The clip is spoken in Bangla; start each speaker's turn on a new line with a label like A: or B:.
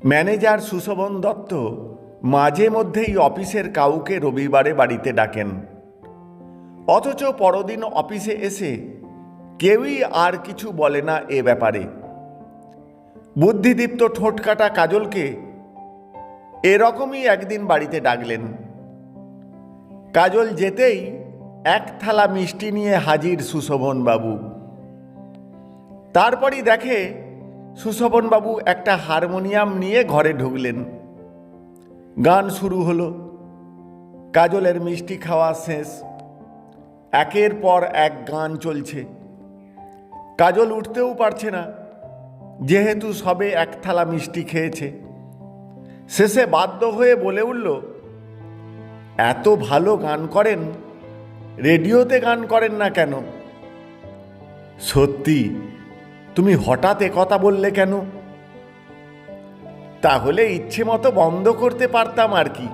A: ম্যানেজার সুশোভন দত্ত মাঝে মধ্যেই অফিসের কাউকে রবিবারে বাড়িতে ডাকেন, অথচ পরদিন অফিসে এসে কেউই আর কিছু বলে না এ ব্যাপারে। বুদ্ধিদীপ্ত ঠোঁটকাটা কাজলকে এরকমই একদিন বাড়িতে ডাকলেন। কাজল যেতেই এক থালা মিষ্টি নিয়ে হাজির সুশোভনবাবু। তারপরই দেখে সুশোভনবাবু একটা হারমোনিয়াম নিয়ে ঘরে ঢুকলেন। গান শুরু হলো। কাজলের মিষ্টি খাওয়া শেষ। একের পর এক গান চলছে। কাজল উঠতেও পারছে না, যেহেতু সবে এক থালা মিষ্টি খেয়েছে। শেষে বাধ্য হয়ে বলে উঠল, এত ভালো গান করেন, রেডিওতে গান করেন না কেন? সত্যি, তুমি হঠাৎ কথা বললে কেন? তাহলে ইচ্ছে মতো বন্ধ করতে পারতাম আর কি।